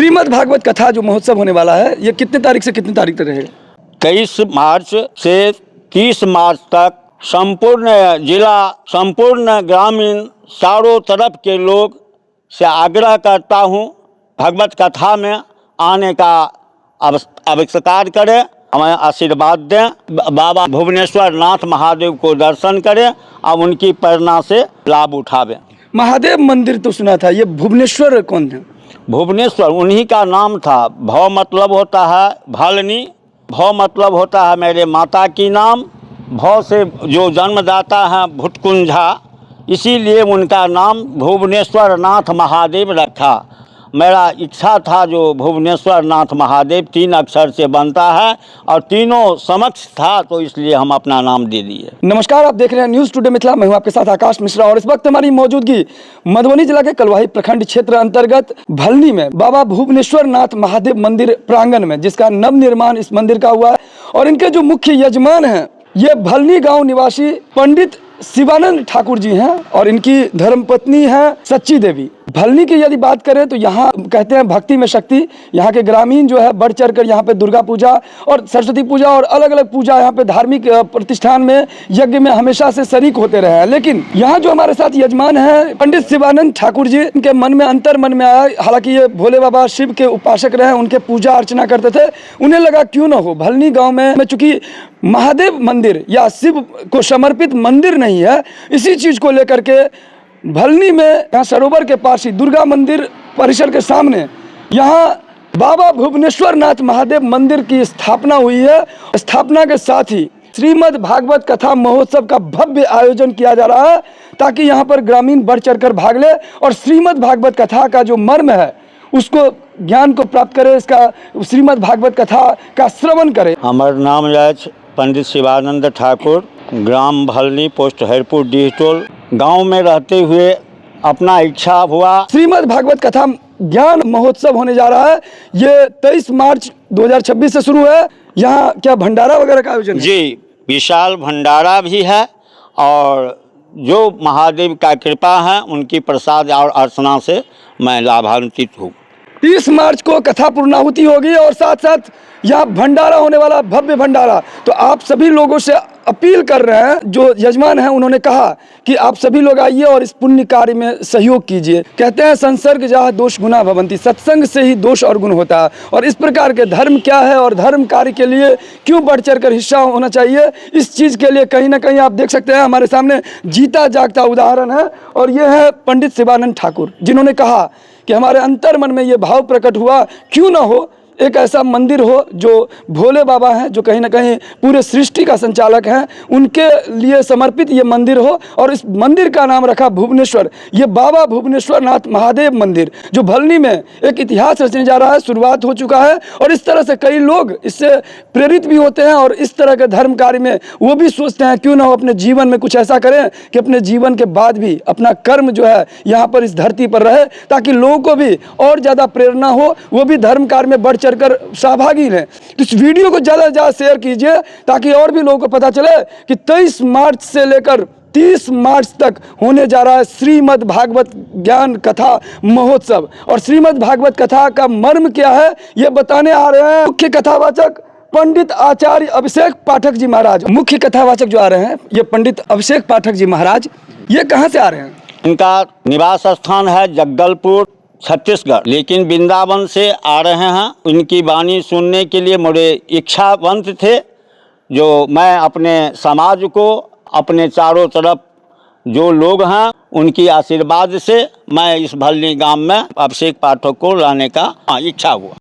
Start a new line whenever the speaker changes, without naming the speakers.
श्रीमद् भागवत कथा जो महोत्सव होने वाला है ये कितने तारीख से कितनी तारीख तक रहेगा?
23 मार्च से 30 मार्च तक संपूर्ण जिला, संपूर्ण ग्रामीण, चारों तरफ के लोग से आग्रह करता हूँ भगवत कथा में आने का आविष्कार करें, हमें आशीर्वाद दें, बाबा भुवनेश्वर नाथ महादेव को दर्शन करें और उनकी प्रेरणा से लाभ उठावें।
महादेव मंदिर तो सुना था, ये भुवनेश्वर कौन है?
भुवनेश्वर उन्हीं का नाम था। भव मतलब होता है भलनी, भव मतलब होता है मेरे माता की नाम, भव से जो जन्मदाता है भुटकुंझा, इसीलिए उनका नाम भुवनेश्वर नाथ महादेव रखा। मेरा इच्छा था जो भुवनेश्वर नाथ महादेव 3 अक्षर से बनता है और तीनों समक्ष था, तो इसलिए हम अपना नाम दे दिए।
नमस्कार, आप देख रहे हैं न्यूज़ टुडे मिथिला। मैं हूं आपके साथ आकाश मिश्रा और इस वक्त हमारी मौजूदगी मधुबनी जिला के कलवाही प्रखंड क्षेत्र अंतर्गत भलनी में बाबा भुवनेश्वर नाथ महादेव मंदिर प्रांगण में, जिसका नव निर्माण इस मंदिर का हुआ है। और इनके जो मुख्य यजमान हैं ये भलनी गाँव निवासी पंडित शिवानंद ठाकुर जी हैं और इनकी धर्मपत्नी है सच्ची देवी। भलनी की यदि बात करें तो यहाँ कहते हैं भक्ति में शक्ति। यहाँ के ग्रामीण जो है बढ़ चढ़ कर यहाँ पे दुर्गा पूजा और सरस्वती पूजा और अलग अलग पूजा, यहाँ पे धार्मिक प्रतिष्ठान में, यज्ञ में हमेशा से शरीक होते रहे हैं। लेकिन यहाँ जो हमारे साथ यजमान है पंडित शिवानंद ठाकुर जी, इनके मन में अंतर मन में आया, हालांकि ये भोले बाबा शिव के उपासक रहे, उनके पूजा अर्चना करते थे। उन्हें लगा क्यों न हो भलनी गाँव में, चूंकि महादेव मंदिर या शिव को समर्पित मंदिर नहीं है, इसी चीज को लेकर के भलनी में यहाँ सरोवर के पास ही दुर्गा मंदिर परिसर के सामने यहाँ बाबा भुवनेश्वर नाथ महादेव मंदिर की स्थापना हुई है। स्थापना के साथ ही श्रीमद् भागवत कथा महोत्सव का भव्य आयोजन किया जा रहा है ताकि यहाँ पर ग्रामीण बढ़ चढ़कर भाग ले और श्रीमद् भागवत कथा का जो मर्म है उसको ज्ञान को प्राप्त करे, इसका श्रीमद् भागवत कथा का श्रवण करे।
हमार नाम है पंडित शिवानंद ठाकुर, ग्राम भलनी, पोस्ट हरपुर, डिहटोल गांव में रहते हुए अपना इच्छा हुआ
श्रीमद् भागवत कथा ज्ञान महोत्सव होने जा रहा है। ये 23 मार्च 2026 से शुरू है। यहाँ क्या भंडारा वगैरह का आयोजन है?
जी, विशाल भंडारा भी है और जो महादेव का कृपा है उनकी प्रसाद और अर्चना से मैं लाभान्वित हूँ।
30 मार्च को कथा पूर्णाहुति होगी और साथ साथ यहाँ भंडारा होने वाला, भव्य भंडारा। तो आप सभी लोगों से अपील कर रहे हैं, जो यजमान हैं उन्होंने कहा कि आप सभी लोग आइए और इस पुण्य कार्य में सहयोग कीजिए। कहते हैं संसर्ग जहाँ दोष गुना भवंती, सत्संग से ही दोष और गुण होता है। और इस प्रकार के धर्म क्या है और धर्म कार्य के लिए क्यों बढ़ चढ़ कर हिस्सा होना चाहिए, इस चीज़ के लिए कहीं ना कहीं आप देख सकते हैं हमारे सामने जीता जागता उदाहरण है। और ये है पंडित शिवानंद ठाकुर, जिन्होंने कहा कि हमारे अंतर मन में ये भाव प्रकट हुआ, क्यों ना हो एक ऐसा मंदिर हो जो भोले बाबा हैं, जो कहीं ना कहीं पूरे सृष्टि का संचालक हैं, उनके लिए समर्पित ये मंदिर हो। और इस मंदिर का नाम रखा भुवनेश्वर, ये बाबा भुवनेश्वर नाथ महादेव मंदिर, जो भलनी में एक इतिहास रचने जा रहा है, शुरुआत हो चुका है। और इस तरह से कई लोग इससे प्रेरित भी होते हैं और इस तरह के धर्म कार्य में वो भी सोचते हैं क्यों ना हो अपने जीवन में कुछ ऐसा करें कि अपने जीवन के बाद भी अपना कर्म जो है यहाँ पर इस धरती पर रहे, ताकि लोगों को भी और ज़्यादा प्रेरणा हो, वो भी धर्म कार्य में बढ़ कर सहभागी हैं। तो इस वीडियो को ज़्यादा से ज़्यादा शेयर कीजिए ताकि और भी लोगों को पता चले कि 23 मार्च से लेकर 30 मार्च तक होने जा रहा है श्रीमद् भागवत ज्ञान कथा महोत्सव। और श्रीमद् भागवत कथा का मर्म क्या है ये बताने आ रहे हैं मुख्य कथावाचक पंडित आचार्य अभिषेक पाठक जी महाराज। मुख्य कथावाचक जो आ रहे हैं ये पंडित अभिषेक पाठक जी महाराज, ये कहाँ से आ रहे हैं?
इनका निवास स्थान है जगदलपुर, छत्तीसगढ़, लेकिन वृंदावन से आ रहे हैं। इनकी वाणी सुनने के लिए मेरे इच्छावंत थे, जो मैं अपने समाज को, अपने चारों तरफ जो लोग हैं उनकी आशीर्वाद से मैं इस भलनी गांव में अभिषेक पाठक को लाने का इच्छा हुआ।